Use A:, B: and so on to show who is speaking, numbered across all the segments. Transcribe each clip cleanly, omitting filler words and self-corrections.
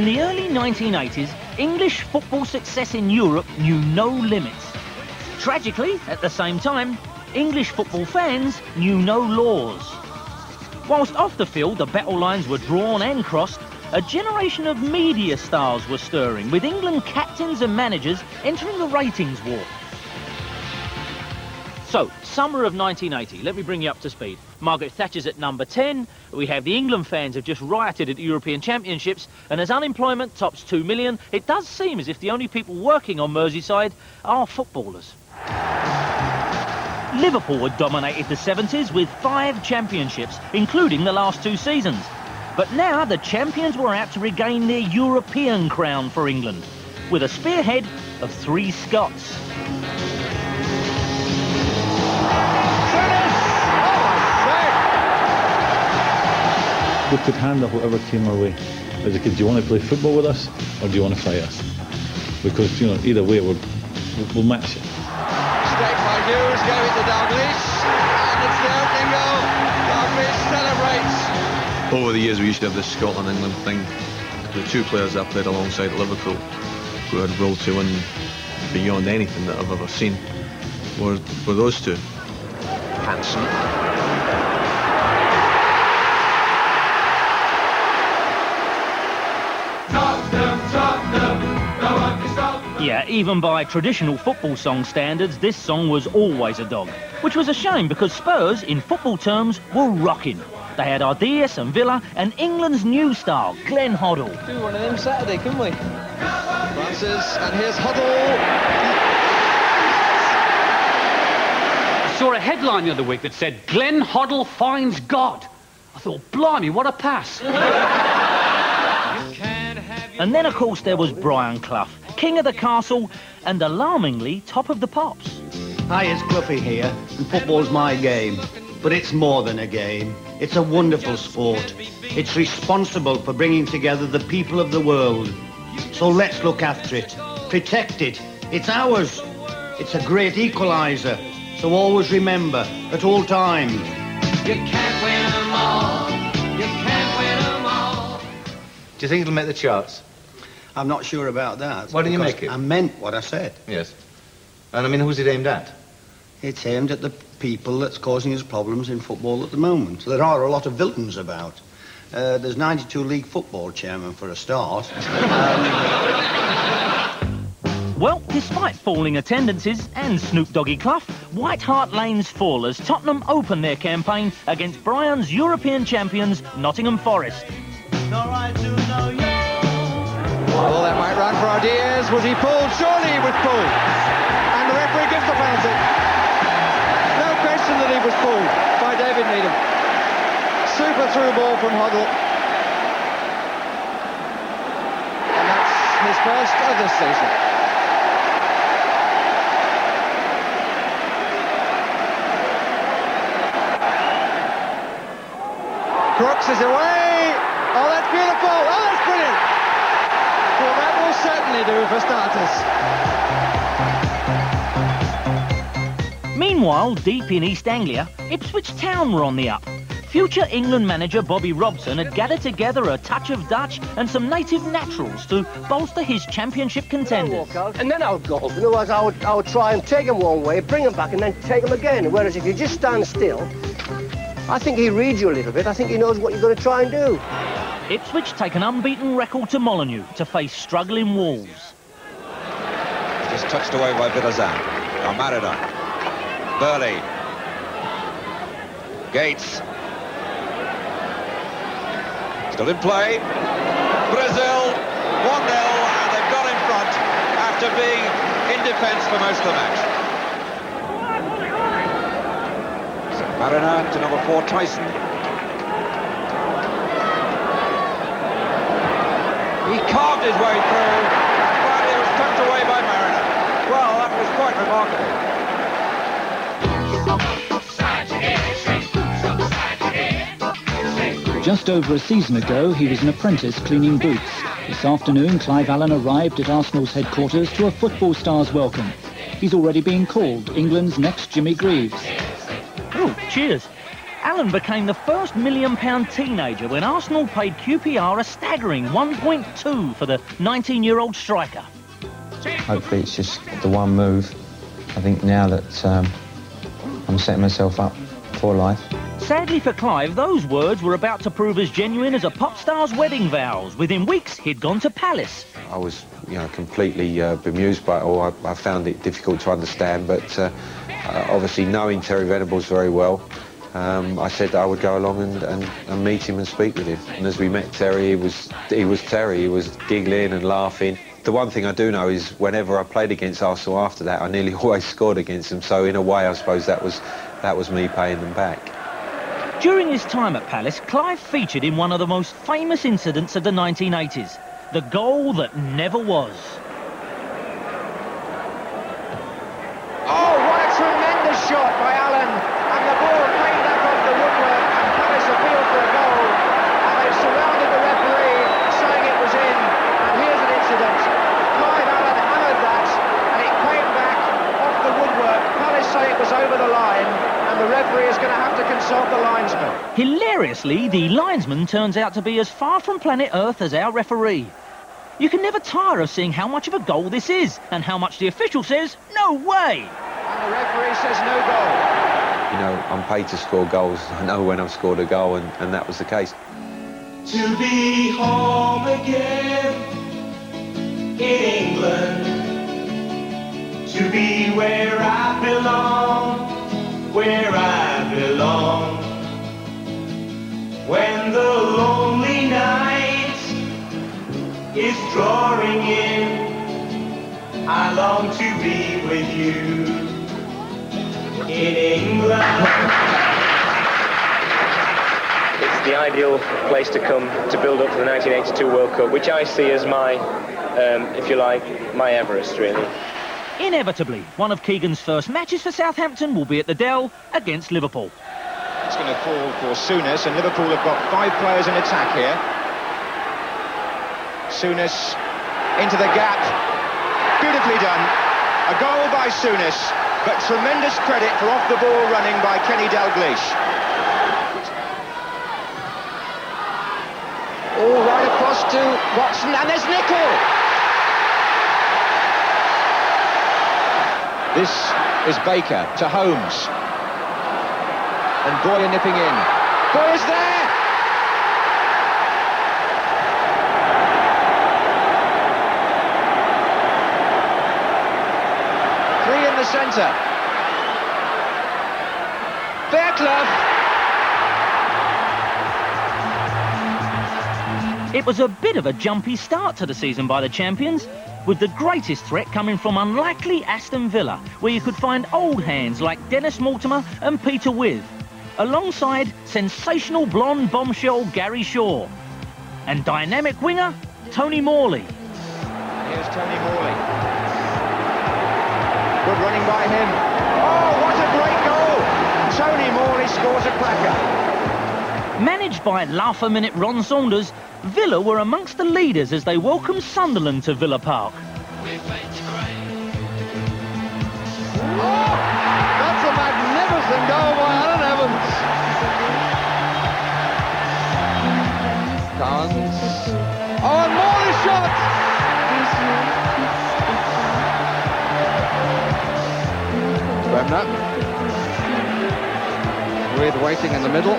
A: In the early 1980s, English football success in Europe knew no limits. Tragically, at the same time, English football fans knew no laws. Whilst off the field the battle lines were drawn and crossed, a generation of media stars were stirring, with England captains and managers entering the ratings war. So, summer of 1980, let me bring you up to speed. Margaret Thatcher's at number 10, we have the England fans have just rioted at the European Championships, and as unemployment tops 2 million, it does seem as if the only people working on Merseyside are footballers. Liverpool had dominated the 70s with 5 championships, including the last 2 seasons. But now the champions were out to regain their European crown for England, with a spearhead of 3 Scots.
B: We could handle whatever came our way. As a kid, do you want to play football with us, or do you want to fight us? Because, you know, either way, we'll match it.
C: Straight by Hughes, gave it to Dalglish, and it's the opening goal. Dalglish celebrates.
D: Over the years, we used to have this Scotland-England thing. The 2 players that played alongside at Liverpool, who had will to win beyond anything that I've ever seen, were those 2.
C: Hansen.
A: Yeah, even by traditional football song standards, this song was always a dog. Which was a shame, because Spurs, in football terms, were rocking. They had Ardias and Villa, and England's new star, Glenn Hoddle.
C: Do one of them Saturday, couldn't we? Francis, and here's Hoddle.
E: I saw a headline the other week that said, Glenn Hoddle finds God. I thought, blimey, what a pass.
A: And then, of course, there was Brian Clough, king of the castle and alarmingly top of the pops.
F: Hi, it's Cloughie here, and football's my game. But it's more than a game. It's a wonderful sport. It's responsible for bringing together the people of the world. So let's look after it, protect it. It's ours. It's a great equaliser. So always remember, at all times,
C: You can't win them all. You can't win them all.
G: Do you think it'll make the charts?
F: I'm not sure about that.
G: Why didn't you
F: because
G: make it?
F: I meant what I said.
G: Yes. And I mean, who's it aimed at?
F: It's aimed at the people that's causing us problems in football at the moment. There are a lot of villains about. There's 92 league football chairmen for a start.
A: Well, despite falling attendances and Snoop Doggy Clough, White Hart Lane's fall as Tottenham opened their campaign against Brian's European champions, Nottingham Forest.
C: Well, that might run for Ardias. Was he pulled? Surely he was pulled. And the referee gives the penalty. No question that he was pulled by David Needham. Super through ball from Hoddle. And that's his first of this season. Crooks is away. Oh, that's beautiful. Oh, that's brilliant. Well, that will certainly do for starters.
A: Meanwhile, deep in East Anglia, Ipswich Town were on the up. Future England manager Bobby Robson had gathered together a touch of Dutch and some native naturals to bolster his championship contenders.
H: And then I would go. In other words, I would try and take them one way, bring them back, and then take them again. Whereas if you just stand still, I think he reads you a little bit. I think he knows what you're going to try and do.
A: Ipswich take an unbeaten record to Molineux to face struggling Wolves.
I: Just touched away by Villazan. Now Mariner. Burley. Gates. Still in play. Brazil 1-0, and they've got in front after being in defence for most of the match. So Mariner to number 4, Tyson. He carved his way through, but it was tucked away by Mariner. Well, that was quite remarkable.
J: Just over a season ago, he was an apprentice cleaning boots. This afternoon, Clive Allen arrived at Arsenal's headquarters to a football star's welcome. He's already been called England's next Jimmy Greaves.
A: Oh, cheers. Allen became the first £1 million teenager when Arsenal paid QPR a staggering 1.2 for the 19-year-old striker.
K: Hopefully it's just the one move. I think now that I'm setting myself up for life.
A: Sadly for Clive, those words were about to prove as genuine as a pop star's wedding vows. Within weeks, he'd gone to Palace.
L: I was, completely bemused by it all. I found it difficult to understand, but obviously knowing Terry Venables very well, I said that I would go along and meet him and speak with him. And as we met Terry, he was Terry. He was giggling and laughing. The one thing I do know is whenever I played against Arsenal after that, I nearly always scored against them. So in a way, I suppose that was me paying them back.
A: During his time at Palace, Clive featured in one of the most famous incidents of the 1980s, the goal that never was.
C: Oh, what a tremendous shot by Allen, and the ball came back off the woodwork, and Palace appealed for a goal, and they surrounded the referee, saying it was in, and here's an incident. Clive Allen hammered that, and it came back off the woodwork. Palace say it was over the line, and the referee is going to have to consult the linesman.
A: Hilariously, the linesman turns out to be as far from planet Earth as our referee. You can never tire of seeing how much of a goal this is, and how much the official says, no way!
C: And the referee says no goal.
L: I'm paid to score goals. I know when I've scored a goal, and that was the case.
M: To be home again in England, to be where I belong, when the lonely night is drawing in, I long to be with you in England.
N: It's the ideal place to come to build up for the 1982 World Cup, which I see as my, if you like, my Everest, really.
A: Inevitably, one of Keegan's first matches for Southampton will be at the Dell against Liverpool.
C: It's going to fall for Souness, and Liverpool have got 5 players in attack here. Souness into the gap. Beautifully done. A goal by Souness, but tremendous credit for off-the-ball running by Kenny Dalglish. Oh, right across to Watson, and there's Nicol! This is Baker to Holmes. And Boyer nipping in. Boyer's there! Three in the centre. Fairclough!
A: It was a bit of a jumpy start to the season by the champions, with the greatest threat coming from unlikely Aston Villa, where you could find old hands like Dennis Mortimer and Peter Withe, alongside sensational blonde bombshell Gary Shaw, and dynamic winger Tony Morley.
C: Here's Tony Morley. Good running by him. Oh, what a great goal! Tony Morley scores a cracker.
A: Managed by laugh-a-minute Ron Saunders, Villa were amongst the leaders as they welcomed Sunderland to Villa Park.
C: Oh, that's a magnificent goal by Alan Evans. Collins. Oh, and Morley shot! Bremner. With waiting in the middle.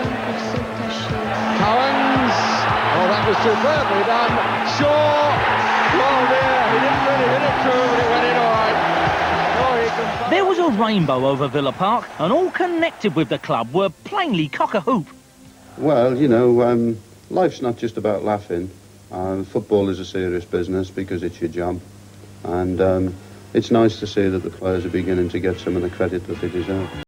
C: Collins. Oh, that was superbly done. Shaw. Oh dear, he didn't really hit it true, but it went in all right. Oh, he can...
A: There was a rainbow over Villa Park, and all connected with the club were plainly cock-a-hoop.
O: Well, life's not just about laughing. Football is a serious business because it's your job. And it's nice to see that the players are beginning to get some of the credit that they deserve.